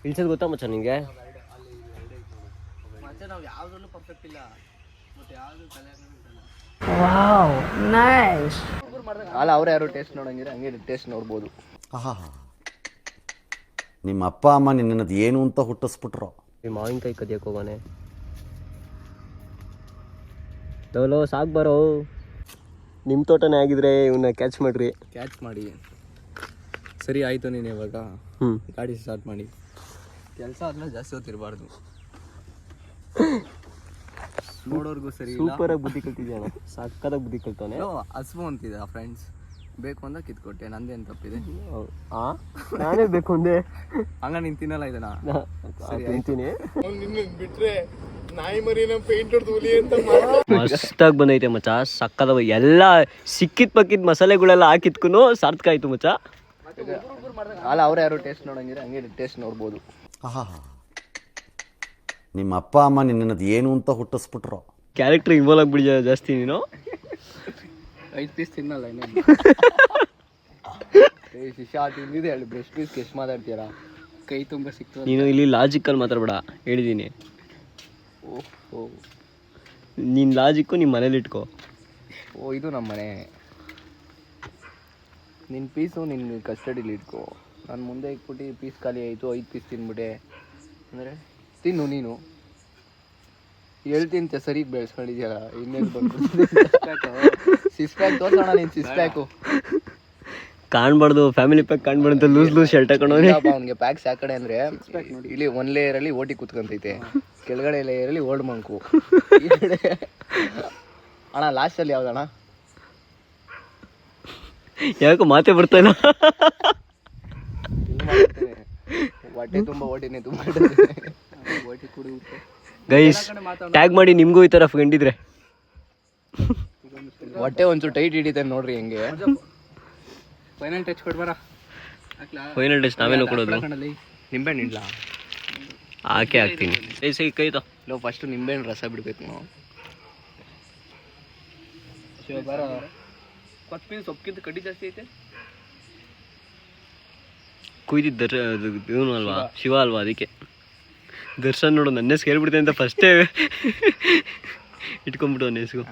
ಇಳ್ಸೋದು ಗೊತ್ತಾ ಮಚ್ಚ ನಿಂಗೆ? ನಾವು ಯಾವುದ್ರಲ್ಲೂ ಪರ್ಫೆಕ್ಟ್ ಇಲ್ಲ, ಮತ್ತೆ ಯಾವುದು ತಲೆ ವಾವ್ ನೈಸ್. ಅಲ್ಲ ಅವ್ರು ಯಾರು ಟೇಸ್ಟ್ ನೋಡಂಗಿದ್ರೆ ಹಂಗೆ ಟೇಸ್ಟ್ ನೋಡ್ಬೋದು. ಆಹಾ, ನಿಮ್ಮ ಅಪ್ಪ ಅಮ್ಮ ನಿನ್ನದು ಏನು ಅಂತ ಹುಟ್ಟಿಸ್ಬಿಟ್ರು. ಈ ಮಾವಿನಕಾಯಿ ಕದಿಯಕ್ಕೆ ಹೋಗೋನೆ. ಲೋ ಸಾಕು ಬರೋ, ನಿಮ್ಮ ತೋಟನೇ ಆಗಿದ್ರೆ ಇವನ್ನ ಕ್ಯಾಚ್ ಮಾಡಿರಿ. ಕ್ಯಾಚ್ ಮಾಡಿ ಸರಿ ಆಯಿತು. ನೀನು ಇವಾಗ ಗಾಡಿ ಸ್ಟಾರ್ಟ್ ಮಾಡಿ. ಕೆಲಸ ಆದ್ಮೇಲೆ ಜಾಸ್ತಿ ಹೊತ್ತಿರಬಾರ್ದು. ನೋಡೋರ್ಗೂ ಸರಿ. ಸೂಪರಾಗಿ ಬುದ್ಧಿ ಕಲ್ತಿದ್ಯಾಣ, ಸಕ್ಕತ್ತಾಗಿ ಬುದ್ಧಿ ಕಲ್ತವನೆ. ಹಸ್ವು ಅಂತಿದೆ ಆ ಫ್ರೆಂಡ್ಸ್, ಬೇಕು ಅಂದ ಕಿತ್ಕೊಟ್ಟೆ, ನಂದೇನು ತಪ್ಪಿದೆ? ನಾನೇ ಬೇಕು ಅಂದೆ. ಹಂಗ ನೀನು ತಿನ್ನಲ್ಲ ಇದನ್ನ? ತಿಂತೀನಿ. ಬಿಟ್ರೆ ನಾಯಿ ಮರಿನ ಪೇಂಟ್ ಹೊಡೆದು ಹುಲಿ ಅಂತ ಮಸ್ತಾಗಿ ಬಂದೈತೆ ಮಚ್ಚ, ಸಕ್ಕದ. ಎಲ್ಲ ಸಿಕ್ಕಿದ್ ಪಕ್ಕಿದ್ ಮಸಾಲೆಗಳೆಲ್ಲ ಹಾಕಿದ್ಕು ಸಾರ್ಥಕ ಆಯ್ತು ಮಚ್ಚ. ಅಲ್ಲ ಅವ್ರು ಯಾರು ಟೇಸ್ಟ್ ನೋಡಂಗಿದ್ರೆ ಹಂಗೆ ಟೇಸ್ಟ್ ನೋಡ್ಬೋದು. ಆಹಾ, ನಿಮ್ಮ ಅಪ್ಪ ಅಮ್ಮ ನಿನ್ನದು ಏನು ಅಂತ ಹುಟ್ಟಿಸ್ಬಿಟ್ರು. ಕ್ಯಾರೆಕ್ಟರ್ ಇನ್ವಾಲ್ವ್ ಆಗ್ಬಿಡಿದ ಜಾಸ್ತಿ ನೀನು. 5 ಪೀಸ್ ತಿನ್ನಲ್ಲ ಇನ್ನೇನು. ಶಿಷ್ಯ ತಿಂದಿದೆ ಹೇಳಿ, ಬ್ರೆಸ್ಟ್ ಪೀಸ್ಗೆ ಎಷ್ಟು ಮಾತಾಡ್ತೀರಾ? ಕೈ ತುಂಬ ಸಿಕ್ತು. ನೀನು ಇಲ್ಲಿ ಲಾಜಿಕಲ್ಲಿ ಮಾತಾಡ್ಬೇಡ, ಹೇಳಿದ್ದೀನಿ. ಓಹೋ, ನಿನ್ನ ಲಾಜಿಕ್ಕು ನಿಮ್ಮ ಮನೇಲಿ ಇಟ್ಕೋ. ಓ ಇದು ನಮ್ಮ ಮನೆ. ನಿನ್ನ ಪೀಸು ನಿನ್ನ ಕಸ್ಟಡಿಲಿ ಇಟ್ಕೋ. ನಾನು ಮುಂದೆ ಇಟ್ಬಿಟ್ಟು ಪೀಸ್ ಖಾಲಿ ಆಯಿತು, 5 ಪೀಸ್ ತಿನ್ಬಿಟ್ಟೆ ಅಂದರೆ ತಿನ್ನು ನೀನು. ಹೇಳ್ತಿಂತೆ ಸರಿ ಬೆಳೆಸ್ಕೊಂಡಿದ್ಯಲ್ಲ, ಇನ್ನೇನು ಬಂದ್ಬಿಡ್ತೀನಿ. ಸಿಕ್ಸ್ ಪ್ಯಾಕ್ ತೋರ್ಸೋಣ ನೀನು. 6 ಪ್ಯಾಕು ಕಾಣ್ಬಾರ್ದು, ಫ್ಯಾಮಿಲಿ ಪ್ಯಾಕ್ ಕಾಣ್ಬಾರ್ದು ಅಂತ ಲೂಸ್ ಶರ್ಟ್ ಹಾಕೊಂಡವನೇ. ಅವ್ನಿಗೆ ಪ್ಯಾಕ್ಸ್ ಯಾವ ಕಡೆ ಅಂದರೆ, ಇಲ್ಲಿ 1 ಲೇಯರಲ್ಲಿ ಓಟಿ ಕೂತ್ಕೊಂತೈತೆ, ಕೆಳಗಡೆ ಲೇಯರಲ್ಲಿ ಓಲ್ಡ್ ಮಂಕು. ಈ ಕಡೆ ಅಣ್ಣ ಲಾಸ್ಟಲ್ಲಿ ಯಾವ್ದಣ್ಣ? ಯಾಕೋ ಮಾತೇ ಬರ್ತಾಯಿಲ್ಲ. ಹೊಟ್ಟೆ ತುಂಬ ಓಟಿನೇ ತುಂಬ ಓಟಿ ಕುಡಿ. ಗೈಸ್ ಟ್ಯಾಗ್ ಮಾಡಿ ನಿಮಗೂ ಈ ಥರ ಫ್ರೆಂಡ್ ಇದ್ರೆ. ಹೊಟ್ಟೆ ಒಂಚೂರು ಟೈಟ್ ಹಿಡಿತೆ ನೋಡ್ರಿ ಹೆಂಗೆ. ಫೈನಲ್ ಟಚ್ ಕೊಡ್ಬಾರ. ಫೈನಲ್ ಟಚ್ ನಾವೇನು ಕೊಡೋದು? ನಿಂಬೆಹಣ್ಣು ಇಲ್ಲ ಹಾಕೇ ಹಾಕ್ತೀನಿ. ಕೈತೋ ಲೋ, ಫಸ್ಟು ನಿಂಬೆಹಣ್ಣು ರಸ ಬಿಡ್ಬೇಕು ನಾವು. ಬರ ಕೊತ್ತಂಬರಿ ಸೊಪ್ಪಿಂತ ಕಡ್ಡಿ ಜಾಸ್ತಿ ಐತೆ. ಕುಯ್ದಿದ್ದ ಇವನು ಅಲ್ವಾ, ಶಿವ ಅಲ್ವಾ, ಅದಕ್ಕೆ ದರ್ಶನ್ ನೋಡು ನನ್ನ ಹೆಸ್ರು ಹೇಳ್ಬಿಡ್ತೆ ಅಂತ ಫಸ್ಟೇ ಇಟ್ಕೊಂಡ್ಬಿಟ್ಟು ನನ್ನ ಹೆಸ್ರು.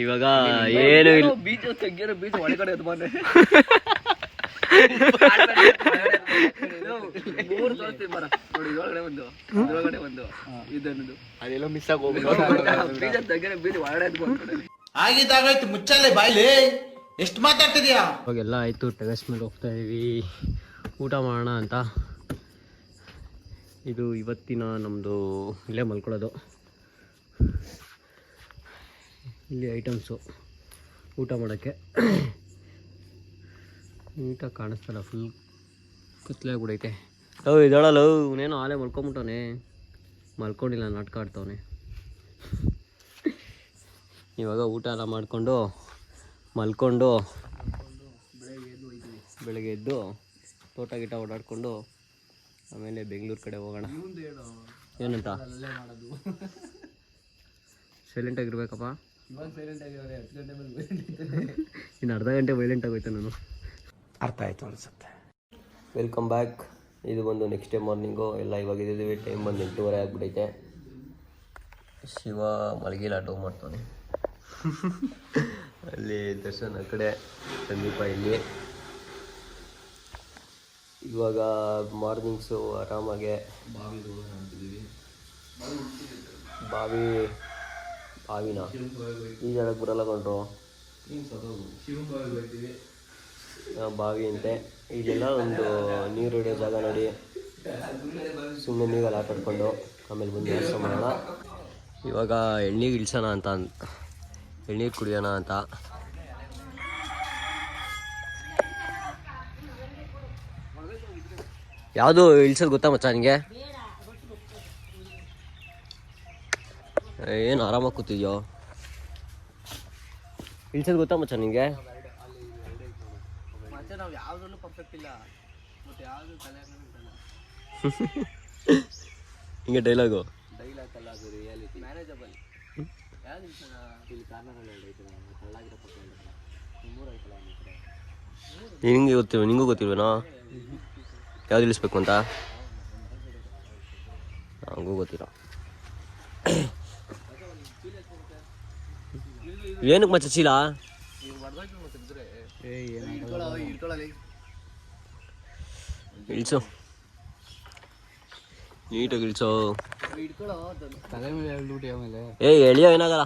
ಇವಾಗ ಏನು ಇಲ್ಲ. ಬೀಜ ತೆಗಿರೋ ಬೀಜ ಒಳಗಡೆ ಅದು ಬಂದ್ರೆ ಮೂರು ತೋರಿಸ್ತೀನಿ ಬರ ನೋಡಿ. ಇದೊಳಗಡೆ ಒಂದು, ಇದೊಳಗಡೆ ಒಂದು, ಇದನ್ನದು ಅದೆಲ್ಲ ಮಿಸ್ ಆಗಿ ಹೋಗ್ಬಿಟ್ಟು ಬೀಜ ತೆಗಿರೋ ಬೀಜ ಒಳಗಡೆ ಅದು ಬಂದ್ಬಿಟ್ಟು ಆಗಿದ್ದಾಗಾಯ್ತು. ಮುಚ್ಚಲ್ಲೇ ಬಾಯ್ಲಿ, ಎಷ್ಟು ಮಾತಾಡ್ತಿದ್ಯಾ? ಇವಾಗೆಲ್ಲ ಆಯಿತು, ಟೆರೆಸ್ ಮೇಲೆ ಹೋಗ್ತಾ ಇದೀವಿ ಊಟ ಮಾಡೋಣ ಅಂತ. ಇದು ಇವತ್ತಿನ ನಮ್ಮದು ಇಲ್ಲೇ ಮಲ್ಕೊಳ್ಳೋದು. ಇಲ್ಲಿ ಐಟಮ್ಸು ಊಟ ಮಾಡೋಕ್ಕೆ. ನೀಟಾಗಿ ಕಾಣಿಸ್ತಲ್ಲ, ಫುಲ್ ಕತ್ಲೆ ಆಗ್ಬಿಡೈತೆ. ಇದಳಲ್ಲ ಅವನೇನೋ ಆಲೇ ಮಲ್ಕೊಂಬಿಟ್ಟವನೆ. ಮಲ್ಕೊಂಡಿಲ್ಲ, ನಾಟಕ ಆಡ್ತವನೆ. ಇವಾಗ ಊಟ ಎಲ್ಲ ಮಾಡಿಕೊಂಡು ಮಲ್ಕೊಂಡು ಬೆಳಗ್ಗೆ ಎದ್ದು ತೋಟ ಗಿಟ ಓಡಾಡಿಕೊಂಡು ಆಮೇಲೆ ಬೆಂಗಳೂರು ಕಡೆ ಹೋಗೋಣ. ಏನಂತ ಸೈಲೆಂಟಾಗಿರ್ಬೇಕಪ್ಪ. ಇನ್ನು ಅರ್ಧ ಗಂಟೆ ವೈಲೆಂಟ್ ಆಗೋಯ್ತು ನಾನು. ಅರ್ಥ ಆಯಿತು ಅನಿಸುತ್ತೆ. Welcome back. ಇದು ಬಂದು ನೆಕ್ಸ್ಟ್ ಡೇ ಮಾರ್ನಿಂಗು ಎಲ್ಲ ಇವಾಗ ಇದ್ದೀವಿ. ಟೈಮ್ ಬಂದು 8:30 ಆಗಿಬಿಟ್ಟೈತೆ. ಶಿವ ಮಲಗಿಲ್ಲ, ಆಟೋ ಮಾಡ್ತಾನೆ. ಅಲ್ಲಿ ದರ್ಶನ್ ಆ ಕಡೆ, ಸಂದೀಪ ಇಲ್ಲಿ. ಇವಾಗ ಮಾರ್ನಿಂಗ್ಸು ಆರಾಮಾಗೆ ಬಾವಿನ ಈ ಜಾಗಕ್ಕೆ ಬರಲ್ಲ ಕೊಂಡ್ರು. ಬಾವಿ ಅಂತೆ ಈಗೆಲ್ಲ ಒಂದು ನೀರು ಹಿಡಿಯೋ ಜಾಗ ನೋಡಿ ಸುಮ್ಮನೆ ನೀರಲ್ಲಿ ಆಟ ಆಡ್ಕೊಂಡು ಆಮೇಲೆ ಬಂದು ಕೆಲಸ ಮಾಡೋಣ. ಇವಾಗ ಎಳ್ನೀರು ಇಳಿಸೋಣ ಅಂತ, ಎಳ್ನೀರು ಕುಡಿಯೋಣ ಅಂತ. ಯಾವುದು ಇಳಿಸೋದು ಗೊತ್ತಾ ಮಚ್ಚ ನಿನಗೆ? ಏನು ಆರಾಮಾಗಿ ಕೂತಿದ್ಯೋ? ಇಳಿಸೋದು ಗೊತ್ತಾ ಮಚ್ಚ ನಿನಗೆ? ನಾವು ಯಾವುದ್ರಲ್ಲೂ ಪರ್ಫೆಕ್ಟ್ ಇಲ್ಲ, ಮತ್ತೆ ಯಾವುದು ತಲೆ ಹಿಂಗೆ ಡೈಲಾಗು ಅಲ್ಲ, ಅದು ರಿಯಾಲಿಟಿ. ಮ್ಯಾನೇಜಬಲ್. ಯಾವ್ದು ಇಲ್ಲಿ ಕಾರ್ನರಲ್ಲಿ ಕಳ್ಳಾಗಿರೋ ಪಕ್ಕ ನಿಮ್ಮೂರು ಐತಲ್ಲ. ನಿಂಗೆ ಗೊತ್ತಿಲ್ವ? ನಿಂಗೂ ಗೊತ್ತಿಲ್ವೇನೋ? ಯಾವ್ದು ಇಳಿಸ್ಬೇಕು ಅಂತ ಹಂಗೂ ಗೊತ್ತಿಲ್ಲ. ಏನಕ್ಕೆ ಮಚ್ಚ ಚೀಲ ಇಳಿಸು, ನೀಟಾಗಿ ಇಳಿಸೋ. ಎಳಿಯೋ ಏನಾಗಲ್ಲ.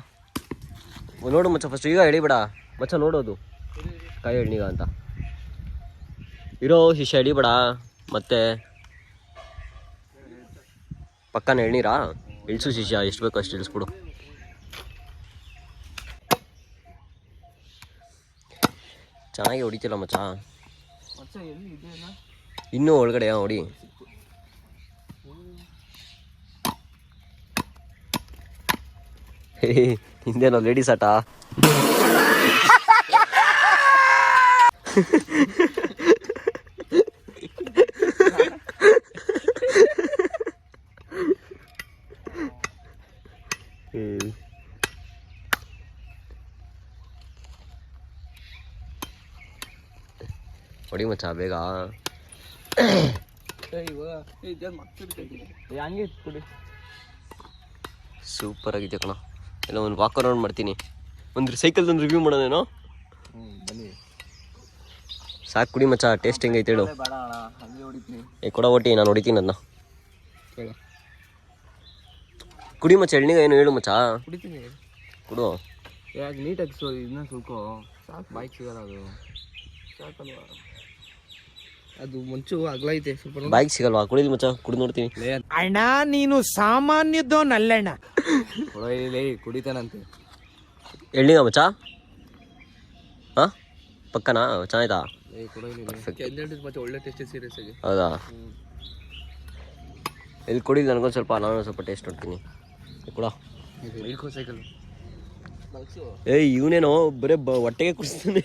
ನೋಡು ಮಚ್ಚ ಫಸ್ಟ್ ಈಗ ಎಳಿಬೇಡ ಮಚ್ಚ, ನೋಡೋದು ಕಾಯಿ ಎಣ್ಣೀಗ ಅಂತ ಇರೋ ಶಿಷ್ಯ ಎಳಿಬೇಡ. ಮತ್ತೆ ಪಕ್ಕನ ಎಣ್ಣೀರಾ ಇಳಿಸು ಶಿಷ್ಯ, ಎಷ್ಟು ಬೇಕೋ ಅಷ್ಟು ಇಳಿಸ್ಬಿಡು. ಚೆನ್ನಾಗಿ ಹೊಡಿತಿಲ್ಲ ಮಚ್ಚ, ಇನ್ನೂ ಒಳಗಡೆ ಹೊಡಿ. ಹಿಂದೇನೋ ಲೇಡೀಸ್ ಆಟ. ಹೊಡಿ ಮಚ್ಚ ಬೇಗ. ಸೂಪರ್ ಆಗಿದೆ ಕಣ. ಎಲ್ಲ ಒಂದು ವಾಕ್ ಅರೌಂಡ್ ಮಾಡ್ತೀನಿ, ಒಂದು ಸೈಕಲ್ ಒಂದು ರಿವ್ಯೂ ಮಾಡೋದೇನೋ. ಸಾಕು ಕುಡಿ ಮಚ್ಚ, ಟೇಸ್ಟ್ ಹೆಂಗೈತೆ ಹೇಳು. ಕೊಡ ಓಟಿ, ನಾನು ಹೊಡಿತೀನಿ ಅದನ್ನ. ಕುಡಿ ಮಚ್ಚ, ಎಣ್ಣೆಗೆ ಏನು ಹೇಳು ಮಚ್ಚ. ಕೊಡು ನೀಟಾಗಿ ಇದನ್ನ ಸುಲ್ಕೋ, ಸಾಕು ಬೈಕ್ ಸಿಗಲ್ಲ ಅದು. ಸಾಕಲ್ವಾ ಅದು ಮುಂಚು ಅಗ್ಲೈತೆ ಸ್ವಲ್ಪ. ಬೈಕ್ ಸಿಗಲ್ವಾ? ಕುಡಿದು ಮಚ್ಚ, ಕುಡಿದು ನೋಡ್ತೀನಿ. ಅಣ್ಣ ನೀನು ಸಾಮಾನ್ಯದೋನಲ್ಲಣ್ಣ. ಕುಡಿತಾನಂತೆ ಎಣ್ಣೆಗ ಮಚ್ಚ. ಹಾಂ ಪಕ್ಕನಾ ಚೆನ್ನಾಯ್ತಾ? ಮತ್ತೆ ಒಳ್ಳೆ ಟೇಸ್ಟ್ ಸೀರಿಯಸ್ ಆಗಿ. ಹೌದಾ? ಇಲ್ಲಿ ಕುಡಿದು ನನಗೊಂದು ಸ್ವಲ್ಪ, ನಾನು ಸ್ವಲ್ಪ ಟೇಸ್ಟ್ ನೋಡ್ತೀನಿ. ಕೂಡ ಸೈಕಲ್ ಏಯ್ ಇವನೇನೋ ಬರೀ ಹೊಟ್ಟೆಗೆ ಕುಡಿಸ್ತಾನೆ.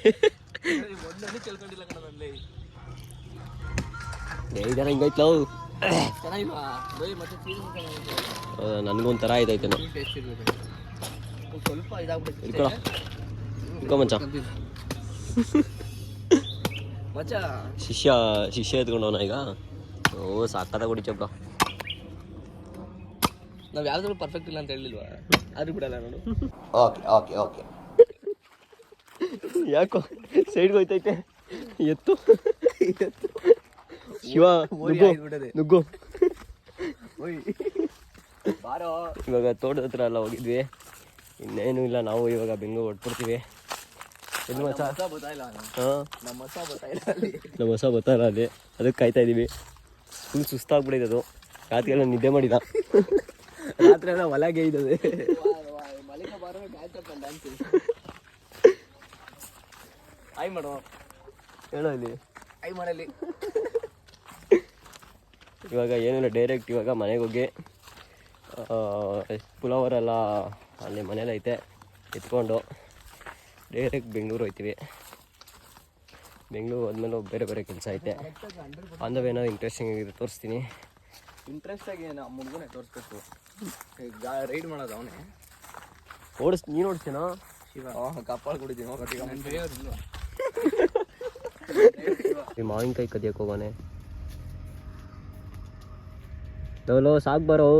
ಇದರ ಹಿಂಗೈತ್ಲ ನನಗೊಂಥರ ಆಯ್ತಾಯ್ತೇನೋ. ಸ್ವಲ್ಪ ಇಟ್ಕೊಳ ಇಟ್ಕೊ ಮಚ್ಚ. ಶಿಷ್ಯ ಎತ್ಕೊಂಡವನ ಈಗ. ಓ ಸಾಕಾದಾಗ ಹೊಡಿಚಪ್ಪ. ನಾವು ಯಾವ್ದಾದ್ರು ಪರ್ಫೆಕ್ಟ್ ಇಲ್ಲ ಅಂತ ಹೇಳಿಲ್ವಾ? ಅದು ಬಿಡಲ್ಲ ನಾನು. Okay okay okay. ಯಾಕೋ ಸೈಡ್ಗೆ ಹೋಯ್ತೈತೆ. ಎತ್ತು ಶಿವ ನುಗ್ಗು. ಇವಾಗ ತೋಟದ ಹತ್ರ ಎಲ್ಲ ಹೋಗಿದ್ವಿ, ಇನ್ನೇನು ಇಲ್ಲ. ನಾವು ಇವಾಗ ಬೆಂಗಳೂರು ಹೊಟ್ಬಿಡ್ತೀವಿ. ಎಲ್ಲಿ ಮಚ್ಚ? ಹಾಂ ನಮ್ಮ ಹೊಸ ಬರ್ತಾಯಿಲ್ಲ ಅಲ್ಲಿ, ಅದಕ್ಕೆ ಕಾಯ್ತಾ ಇದ್ದೀವಿ. ಫುಲ್ ಸುಸ್ತಾಗ್ಬಿಟ್ಟಿದೆ ಅದು. ರಾತ್ರಿ ಎಲ್ಲ ನಿದ್ದೆ ಮಾಡಿದ. ರಾತ್ರಿ ಎಲ್ಲ ಹೊಲಗೆ ಇದ್ದದೆ. ಆಯ್ ಮಾಡೋ ಹೇಳೋ ಇಲ್ಲಿ ಆಯ್ ಮಾಡಲಿ. ಇವಾಗ ಏನಿಲ್ಲ, ಡೈರೆಕ್ಟ್ ಇವಾಗ ಮನೆಗೆ ಹೋಗಿ ಪುಲಾವರೆಲ್ಲ ಅಲ್ಲಿ ಮನೇಲೈತೆ ಎತ್ಕೊಂಡು ಡೈರೆಕ್ಟ್ ಬೆಂಗಳೂರು ಹೋಗ್ತೀವಿ. ಬೆಂಗಳೂರು ಹೋದ್ಮೇಲೆ ಬೇರೆ ಬೇರೆ ಕೆಲಸ ಐತೆ. ಅಂದವೇನೋ ಇಂಟ್ರೆಸ್ಟಿಂಗ್ ಆಗಿದೆ, ತೋರಿಸ್ತೀನಿ. ಇಂಟ್ರೆಸ್ಟ್ ಆಗಿ ನಮ್ಮ ಮುನ್ಗನೆ ತೋರಿಸ್ಬೇಕು. ರೈಡ್ ಮಾಡೋದು ಅವನೇ ನೀನು ಓಡಿಸ್ತೀನೋ? ಶಿವ ಕಪ್ಪಾಳ ಕುಡಿತೀನಿ. ಮಾವಿನಕಾಯಿ ಕದಿಯಕ್ಕೆ ಹೋಗೋನೆ. ಲೋ ಸಾಕು ಬರೋ.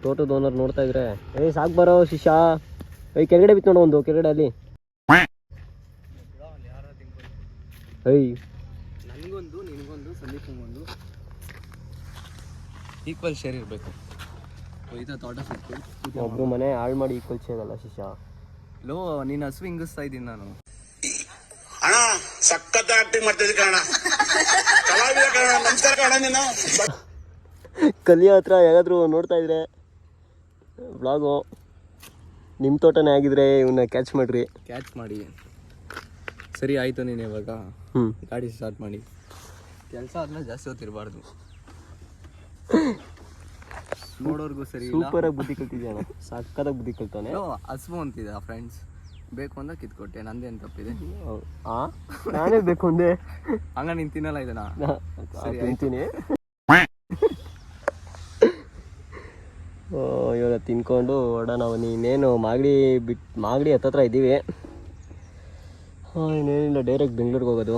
ತೋಟದ ಓನರ್ ನೋಡ್ತಾ ಇದ್ರೆ ಸಾಕು ಬರೋ ಶಿಷ್ಯ. ಕೆಳಗಡೆ ಬಿತ್ತು ನೋಡು, ಒಂದು ಕೆಳಗಡೆ ಅಲ್ಲಿ. ನನಗೊಂದು ನಿನಗೊಂದು ಸಂದೀಪಂಗೊಂದು ಈಕ್ವಲ್ ಶೇರ್ ಇರಬೇಕು. ತೋಟ ಸಿಕ್ತು, ಒಬ್ರು ಮನೆ ಹಾಳು ಮಾಡಿ ಈಕ್ವಲ್ ಶೇರ್ ಅಲ್ಲ ಶಿಷ್ಯ. ಲೋ ನೀನು ಹಸು ಹಿಂಗಿಸ್ತಾ ಇದ್ದೀನಿ ನಾನು. ಅಣ್ಣ ಸಖತ್ ಆಕ್ಟಿಂಗ್ ಮಾಡ್ತಿದ್ದೆ ಕಣ, ಕಲಾವಿದ ಕಣ. ನಮಸ್ಕಾರ ಕಣ. ನೀನು ಕಲಿಯೋ ಹತ್ರ ಯಾರಾದರೂ ನೋಡ್ತಾ ಇದ್ರೆ ಬ್ಲಾಗು, ನಿಮ್ಮ ತೋಟನೇ ಆಗಿದ್ರೆ ಇವನ್ನ ಕ್ಯಾಚ್ ಮಾಡಿ. ಸರಿ ಆಯಿತು. ನೀನು ಇವಾಗ ಹ್ಞೂ ಗಾಡಿ ಸ್ಟಾರ್ಟ್ ಮಾಡಿ. ಕೆಲಸ ಆದ್ಮೇಲೆ ಜಾಸ್ತಿ ಹೊತ್ತಿರಬಾರ್ದು. ನೋಡೋರ್ಗೂ ಸರಿ. ಸೂಪರಾಗಿ ಬುದ್ಧಿ ಕಲ್ತಿದ್ಯಾನ, ಸಕ್ಕತ್ತಾಗಿ ಬುದ್ಧಿ ಕಲ್ತಾನೆ. ಹಸ್ವು ಅಂತಿದ್ದ ಫ್ರೆಂಡ್ಸ್, ಬೇಕು ಅಂತ ಕಿತ್ಕೊಟ್ಟೆ. ನಂದೇನು ತಪ್ಪಿದೆ? ನಾನೇ ಬೇಕು ಅಂದೆ. ಹಂಗ ನೀನು ತಿನ್ನಲ್ಲ ಇದನ್ನ? ಸರಿ ತಿಂತೀನಿ. ಇವಾಗ ತಿನ್ಕೊಂಡು ಹೊರಡೋಣ. ನೀನೇನು ಮಾಗಡಿ ಹತ್ತತ್ರ ಇದ್ದೀವಿ. ಇನ್ನೇನಿಲ್ಲ, ಡೈರೆಕ್ಟ್ ಬೆಂಗ್ಳೂರಿಗೆ ಹೋಗೋದು.